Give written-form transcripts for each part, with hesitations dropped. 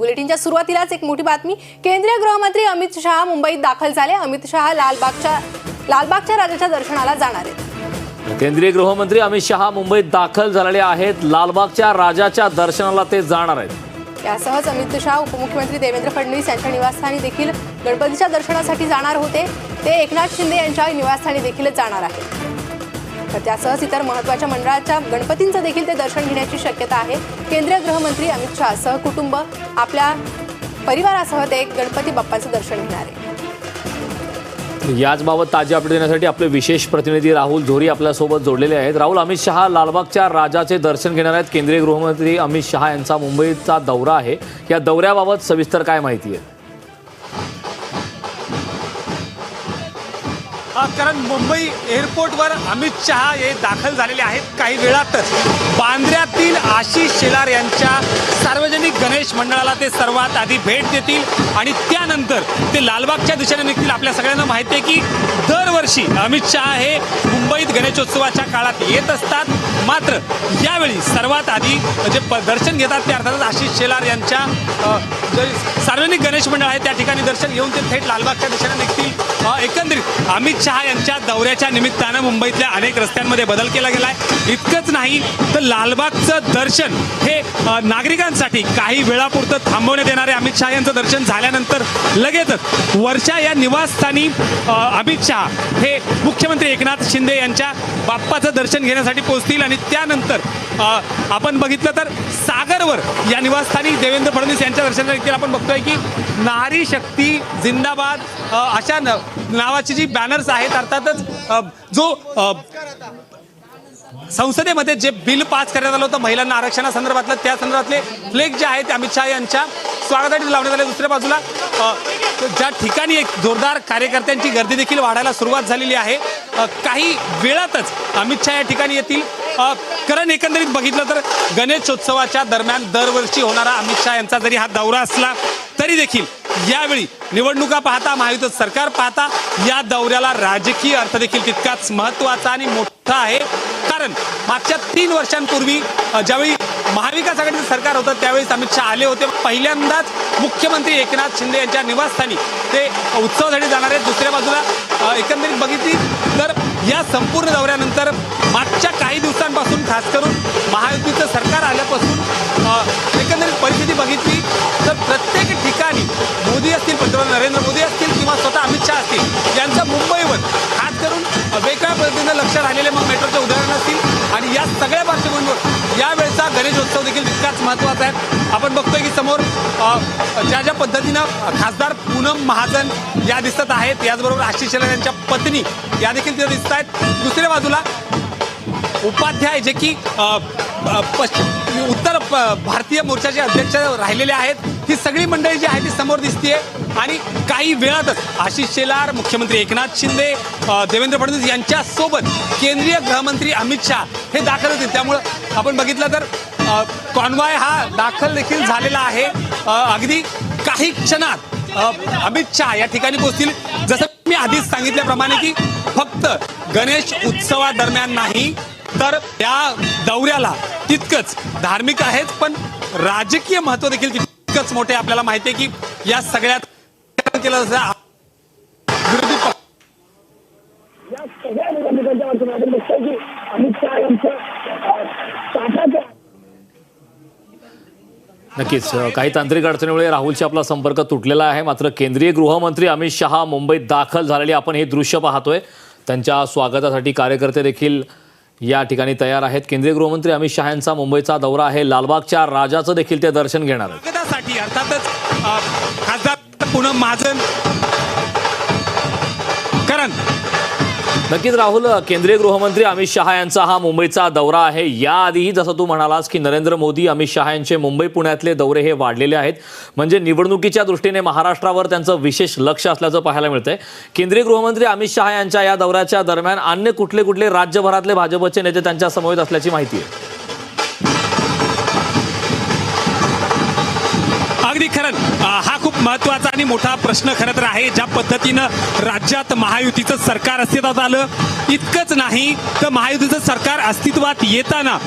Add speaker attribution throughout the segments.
Speaker 1: बुलेटिनच्या सुरुवातीलाच एक मोठी बातमी। केंद्रीय गृहमंत्री अमित शहा मुंबईत दाखल झाले। अमित शहा लालबागच्या राजाच्या दर्शनाला जाणार आहेत।
Speaker 2: केंद्रीय गृहमंत्री अमित शहा मुंबईत दाखल झालेले आहेत। लालबागच्या राजाच्या दर्शनाला ते जाणार आहेत।
Speaker 1: यासहच अमित शहा उपमुख्यमंत्री देवेंद्र फडणवीस यांच्या निवासस्थानी देखील गणपतीच्या दर्शनासाठी जाणार होते। ते एकनाथ शिंदे यांच्या निवासस्थानी देखील जाणार आहेत। तर त्यासहच इतर महत्त्वाच्या मंडळाच्या गणपतींचं देखील ते दर्शन घेण्याची शक्यता आहे। केंद्रीय गृहमंत्री अमित शहा सहकुटुंब आपल्या परिवारासह ते गणपती बाप्पाचं दर्शन घेणार आहे।
Speaker 2: याचबाबत ताजी अपडेट देण्यासाठी आपले विशेष प्रतिनिधी राहुल झोरी आपल्यासोबत जोडलेले आहेत। राहुल, अमित शहा लालबागच्या राजाचे दर्शन घेणार आहेत। केंद्रीय गृहमंत्री अमित शहा यांचा मुंबईचा दौरा आहे। या दौऱ्याबाबत सविस्तर काय माहिती आहे?
Speaker 3: कारण मुंबई एअरपोर्टवर अमित शहा हे दाखल झालेले आहेत। काही वेळातच बांद्र्यातील आशिष शेलार यांच्या सार्वजनिक गणेश मंडळाला ते सर्वात आधी भेट देतील आणि त्यानंतर ते लालबागच्या दिशेने निघतील। आपल्या सगळ्यांना माहिती आहे की दरवर्षी अमित शहा हे मुंबईत गणेशोत्सवाच्या काळात येत असतात। मात्र यावेळी सर्वात आधी जे दर्शन घेतात ते अर्थातच आशिष शेलार यांच्या सार्वजनिक गणेश मंडळ आहे त्या ठिकाणी दर्शन घेऊन ते थेट लालबागच्या दिशेने निघतील। एकंदरीत अमित शहा यांच्या दौऱ्याच्या निमित्तानं मुंबईतल्या अनेक रस्त्यांमध्ये बदल केला गेलाय। इतकंच नाही तर लालबागचं दर्शन हे नागरिकांसाठी काही वेळापुरतं थांबवण्यात येणारे अमित शहा यांचं दर्शन झाल्यानंतर लगेचच वर्षा या निवासस्थानी अमित शहा हे मुख्यमंत्री एकनाथ शिंदे यांच्या बाप्पाचं दर्शन घेण्यासाठी पोहोचतील आणि त्यानंतर आपण बघितलं तर सागरवर या निवासस्थानी देवेंद्र फडणवीस यांच्या दर्शनासाठी आपण बघतोय की नारी शक्ती जिंदाबाद अशा नावाची जी बॅनर्स आहेत अर्थातच जो संसदेमध्ये जे बिल पास करण्यात आलं होतं महिलांना आरक्षणासंदर्भातलं त्या संदर्भातले फ्लेग जे आहेत अमित शहा यांच्या स्वागतासाठी लावण्यात आले। दुसऱ्या बाजूला ज्या ठिकाणी एक जोरदार कार्यकर्त्यांची गर्दी देखील वाढायला सुरुवात झालेली आहे। काही वेळातच अमित शहा या ठिकाणी येतील। कारण एकंदरीत बघितलं तर गणेशोत्सवाच्या दरम्यान दरवर्षी होणारा अमित शहा यांचा जरी हा दौरा असला तरी देखील यावेळी निवडणुका पाहता महायुतीचं सरकार पाहता या दौऱ्याला राजकीय अर्थ देखील तितकाच महत्त्वाचा आणि मोठा आहे। कारण मागच्या 3 वर्षांपूर्वी ज्यावेळी महाविकास आघाडीचं सरकार होतं त्यावेळेस अमित शहा आले होते। पहिल्यांदाच मुख्यमंत्री एकनाथ शिंदे यांच्या निवासस्थानी ते उत्सवासाठी जाणार आहेत। दुसऱ्या बाजूला एकंदरीत बघितली तर या संपूर्ण दौऱ्यानंतर मागच्या काही दिवसांपासून खास करून महायुतीचं सरकार आल्यापासून एकंदरीत परिस्थिती बघितली तर प्रत्येक ठिकाणी मोदी असतील, पंतप्रधान नरेंद्र मोदी असतील किंवा स्वतः अमित शहा असतील यांचं मुंबईवर खास करून वेगळ्या पद्धतीनं लक्ष राहिलेले मग मेट्रोचे उदाहरण असतील आणि या सगळ्या पार्श्वभूमीवर यावेळचा गणेशोत्सव देखील तितकाच महत्त्वाचा आहे। आपण बघतोय की समोर ज्या पद्धतीनं खासदार पूनम महाजन या दिसत आहेत, याचबरोबर आशिष शेलार यांच्या पत्नी या देखील तिथे दिसत आहेत। दुसऱ्या बाजूला उपाध्याय जे की उत्तर भारतीय मोर्चाचे अध्यक्ष राहिलेले आहेत, ही सगळी मंडळी जी आहे ती समोर दिसतीये आणि काही वेळातच आशिष शेलार, मुख्यमंत्री एकनाथ शिंदे, देवेंद्र फडणवीस यांच्या सोबत केंद्रीय गृहमंत्री अमित शहा हे दाखल होतील। त्यामुळं आपण बघितलं तर कॉन्वॉय हा दाखल देखील झालेला आहे। अगदी काही क्षणात अमित शहा या ठिकाणी पोहोचतील। जसं मी आधीच सांगितल्याप्रमाणे की फक्त गणेश उत्सवादरम्यान नाही तर या दौऱ्याला तितकंच धार्मिक आहेत पण राजकीय महत्त्व देखील तितकंच मोठे। आपल्याला माहिती आहे की या सगळ्यात केलं विरोधी
Speaker 4: या सगळ्या निवडणुकांच्या माध्यमातून आपण बघतोय की अमित शहा यांचं
Speaker 2: नक्कीच काही तांत्रिक अडचणीमुळे राहुलशी आपला संपर्क तुटलेला आहे। मात्र केंद्रीय गृहमंत्री अमित शहा मुंबईत दाखल झालेले आपण हे दृश्य पाहतोय। त्यांच्या स्वागतासाठी कार्यकर्ते देखील या ठिकाणी तयार आहेत। केंद्रीय गृहमंत्री अमित शहा यांचा मुंबईचा दौरा आहे। लालबागच्या राजाचं देखील ते दर्शन घेणार आहेत।
Speaker 3: स्वागतासाठी अर्थातच खासदार पूनम महाजन कारण
Speaker 2: नक्कीच राहुल, केंद्रीय गृहमंत्री अमित शहा यांचा हा मुंबईचा दौरा आहे। याआधीही जसं तू म्हणालास की नरेंद्र मोदी, अमित शहा यांचे मुंबई पुण्यातले दौरे हे वाढलेले आहेत। म्हणजे निवडणुकीच्या दृष्टीने महाराष्ट्रावर त्यांचं विशेष लक्ष असल्याचं पाहायला मिळतंय। केंद्रीय गृहमंत्री अमित शहा यांच्या या दौऱ्याच्या दरम्यान अन्य कुठले राज्यभरातले भाजपचे नेते त्यांच्या समवेत असल्याची माहिती आहे?
Speaker 3: अगदी खरं, हा खूप महत्त्वाचा आणि मोठा प्रश्न खरं तर आहे. ज्या पद्धतीनं राज्यात महायुतीचं सरकार अस्तित्वात आलं, इतकंच नाही तर महायुतीचं सरकार अस्तित्वात येताना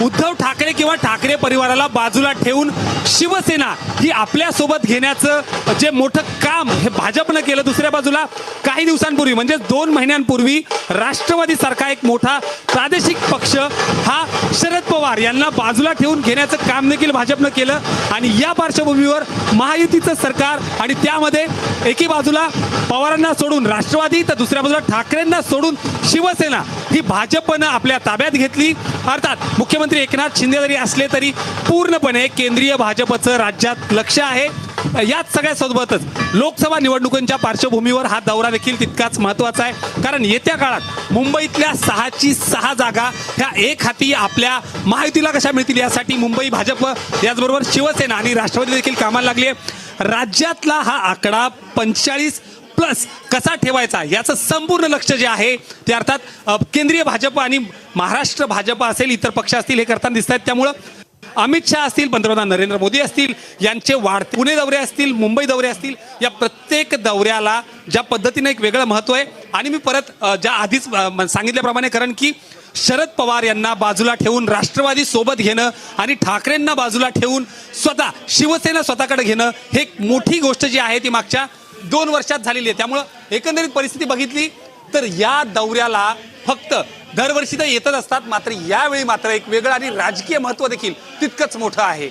Speaker 3: उद्धव ठाकरे किंवा ठाकरे परिवाराला बाजूला ठेवून शिवसेना ही आपल्यासोबत घेण्याचं जे मोठं काम हे भाजपनं केलं. दुसऱ्या बाजूला काही दिवसांपूर्वी म्हणजे 2 महिन्यांपूर्वी राष्ट्रवादी सारखा एक मोठा प्रादेशिक पक्ष हा शरद पवार यांना बाजूला ठेवून घेण्याचं काम देखील भाजपनं केलं. आणि या पार्श्वभूमीवर महायुतीचं सरकार आणि त्यामध्ये एकी बाजूला पवारांना सोडून राष्ट्रवादी तर दुसऱ्या बाजूला ठाकरेंना सोडून शिवसेना ही भाजपनं आपल्या ताब्यात घेतली. अर्थात मुख्यमंत्री एकनाथ शिंदे जरी असले तरी पूर्णपणे केंद्रीय भाजपचं राज्यात लक्ष आहे. याच सगळ्यासोबतच लोकसभा निवडणुकांच्या पार्श्वभूमीवर हा दौरा देखील तितकाच महत्त्वाचा आहे. कारण येत्या काळात मुंबईतल्या 6ची 6 जागा ह्या एक हाती आपल्या महायुतीला कशा मिळतील यासाठी मुंबई भाजप याचबरोबर शिवसेना आणि राष्ट्रवादी देखील कामाला लागली आहे. राज्यातला हा आकडा 45+ कसा ठेवायचा याचं संपूर्ण लक्ष जे आहे ते अर्थात केंद्रीय भाजप आणि महाराष्ट्र भाजप असेल, इतर पक्ष असतील, हे करताना दिसत आहेत. त्यामुळं अमित शहा असतील, पंतप्रधान नरेंद्र मोदी असतील, यांचे वाढते पुणे दौरे असतील, मुंबई दौरे असतील, या प्रत्येक दौऱ्याला ज्या पद्धतीने एक वेगळं महत्त्व आहे. आणि मी परत ज्या आधीच सांगितल्याप्रमाणे, कारण की शरद पवार यांना बाजूला ठेवून राष्ट्रवादी सोबत घेणं आणि ठाकरेंना बाजूला ठेवून स्वतः शिवसेना स्वतःकडे घेणं हे एक मोठी गोष्ट जी आहे ती मागच्या 2 वर्षात झालेली आहे. त्यामुळं एकंदरीत परिस्थिती बघितली तर या दौऱ्याला फक्त दरवर्षी तर येतच असतात, मात्र यावेळी मात्र एक वेगळं आणि राजकीय महत्त्व देखील तितकंच मोठं आहे.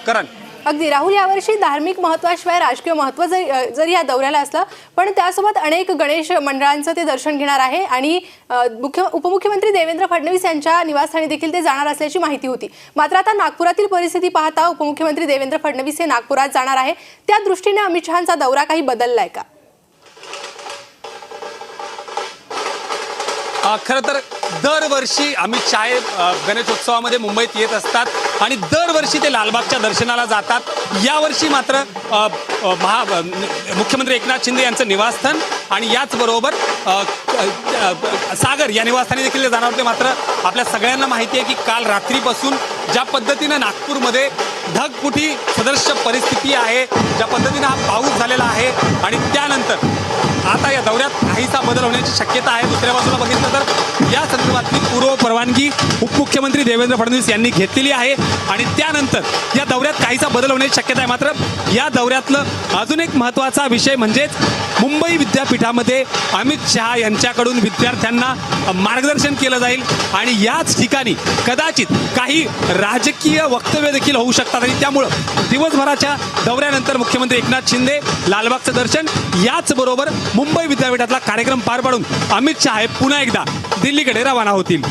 Speaker 3: कारण
Speaker 1: अगदी राहुल, यावर्षी धार्मिक महत्त्वाशिवाय राजकीय महत्त्व जरी या दौऱ्याला असलं, पण त्यासोबत अनेक गणेश मंडळांचं ते दर्शन घेणार आहे. आणि उपमुख्यमंत्री देवेंद्र फडणवीस यांच्या निवासस्थानी देखील ते जाणार असल्याची माहिती होती. मात्र आता नागपुरातील परिस्थिती पाहता उपमुख्यमंत्री देवेंद्र फडणवीस हे नागपुरात जाणार आहे. त्या दृष्टीने अमित शहांचा दौरा काही बदललाय का?
Speaker 3: खरं तर दरवर्षी अमित शहा गणेशोत्सवामध्ये मुंबईत येत असतात आणि दरवर्षी ते लालबागच्या दर्शनाला जातात. यावर्षी मात्र मुख्यमंत्री एकनाथ शिंदे यांचं निवासस्थान आणि याचबरोबर सागर या निवासस्थानी देखील जाणार होते. मात्र आपल्या सगळ्यांना माहिती आहे की काल रात्रीपासून ज्या पद्धतीनं नागपूरमध्ये ढगफुटी सदृश्य परिस्थिती आहे, ज्या पद्धतीनं हा पाऊस झालेला आहे आणि त्यानंतर आता या दौऱ्यात काहीसा बदल होण्याची शक्यता आहे. दुसऱ्या बाजूला बघितलं तर या संदर्भातली पूर्व परवानगी उपमुख्यमंत्री देवेंद्र फडणवीस यांनी घेतलेली आहे आणि त्यानंतर या दौऱ्यात काहीसा बदल होण्याची शक्यता आहे. मात्र या दौऱ्यातलं अजून एक महत्त्वाचा विषय म्हणजेच मुंबई विद्यापीठामध्ये अमित शहा यांच्याकडून विद्यार्थ्यांना मार्गदर्शन केलं जाईल आणि याच ठिकाणी कदाचित काही राजकीय वक्तव्य देखील होऊ शकतात. आणि त्यामुळं दिवसभराच्या दौऱ्यानंतर मुख्यमंत्री एकनाथ शिंदे लालबागचं दर्शन याचबरोबर मुंबई विद्यापीठातला कार्यक्रम पार पाडून अमित शहा हे पुन्हा एकदा दिल्लीकडे रवाना होतील.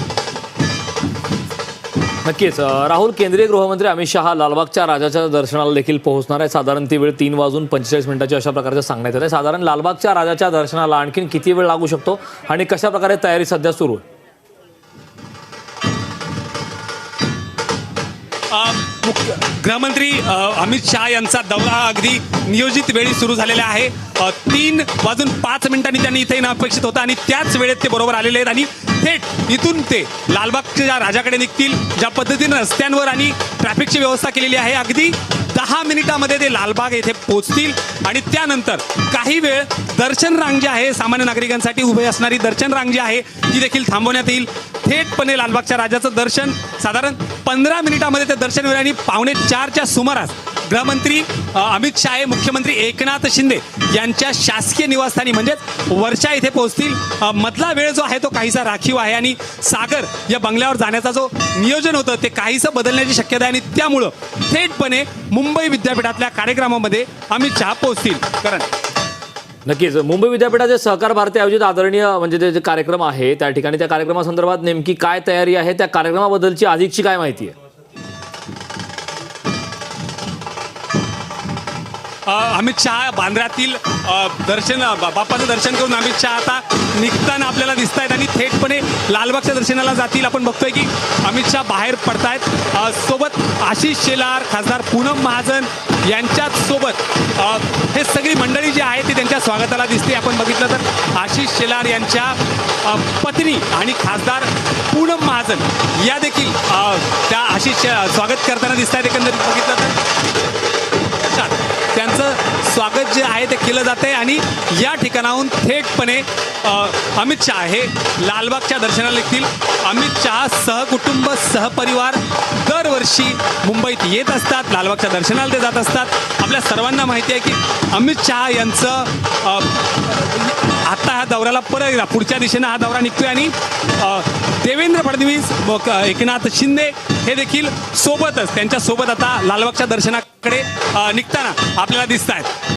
Speaker 2: नक्कीच राहुल, केंद्रीय गृहमंत्री अमित शहा लालबागच्या राजाच्या दर्शनाला देखील पोहोचणार आहे. साधारण ती वेळ 3:45 अशा प्रकारचं सांगण्यात येत आहे. साधारण लालबागच्या राजाच्या दर्शनाला आणखीन किती वेळ लागू शकतो आणि कशा प्रकारे तयारी सध्या सुरू आहे?
Speaker 3: गृहमंत्री अमित शहा यांचा दौरा अगदी नियोजित वेळी सुरू झालेला आहे. 3:05 त्यांनी इथे येणं अपेक्षित होतं आणि त्याच वेळेत ते बरोबर आलेले आहेत आणि थेट इथून ते लालबागच्या राजाकडे निघतील. ज्या पद्धतीनं रस्त्यांवर आणि ट्रॅफिकची व्यवस्था केलेली आहे, अगदी 10 मिनिटामध्ये ते लालबाग येथे पोहोचतील आणि त्यानंतर काही वेळ दर्शन रांग जी आहे, सामान्य नागरिकांसाठी उभे असणारी दर्शन रांग जी आहे ती देखील थांबवण्यात येईल. थेटपणे लालबागच्या राजाचं दर्शन साधारण 15 मिनिटामध्ये ते दर्शन होईल आणि 3:45च्या सुमारास गृहमंत्री अमित शहा हे मुख्यमंत्री एकनाथ शिंदे यांच्या शासकीय निवासस्थानी म्हणजेच वर्षा इथे पोहोचतील. मधला वेळ जो आहे तो काहीसा राखीव आहे आणि सागर या बंगल्यावर जाण्याचा जो नियोजन होतं ते काहीसं बदलण्याची शक्यता आहे आणि त्यामुळं थेटपणे मुंबई विद्यापीठातल्या कार्यक्रमामध्ये अमित शहा पोहोचतील. कारण
Speaker 2: नक्कीच मुंबई विद्यापीठाचे सहकार भारती आयोजित आदरणीय म्हणजे जे कार्यक्रम आहे त्या ठिकाणी त्या कार्यक्रमासंदर्भात नेमकी काय तयारी आहे, त्या कार्यक्रमाबद्दलची अधिकची काय माहिती आहे?
Speaker 3: अमित शहा बांद्र्यातील बाप्पाचं दर्शन करून अमित शहा आता निघताना आपल्याला दिसत आहेत आणि थेटपणे लालबागच्या दर्शनाला जातील. आपण बघतोय की अमित शहा बाहेर पडतायत. सोबत आशिष शेलार, खासदार पूनम महाजन यांच्याच सोबत हे सगळी मंडळी जी आहे ती त्यांच्या स्वागताला दिसते. आपण बघितलं तर आशिष शेलार यांच्या पत्नी आणि खासदार पूनम महाजन या देखील त्या आशिष स्वागत करताना दिसत आहेत. एकंदरीत बघितलं तर त्यांचं स्वागत जे आहे ते केलं जात आहे आणि या ठिकाणाहून थेटपणे अमित शहा हे लालबागच्या दर्शनाला निघतील. अमित शहा सहकुटुंब सहपरिवार दरवर्षी मुंबईत येत असतात, लालबागच्या दर्शनाला ते जात असतात. आपल्या सर्वांना माहिती आहे की अमित शहा यांचं आता ह्या दौऱ्याला परत पुढच्या दिशेनं हा दौरा निघतोय आणि देवेंद्र फडणवीस एकनाथ शिंदे हे देखील सोबतच त्यांच्यासोबत आता लालबागच्या दर्शनाकडे निघताना आपल्याला दिसत आहेत.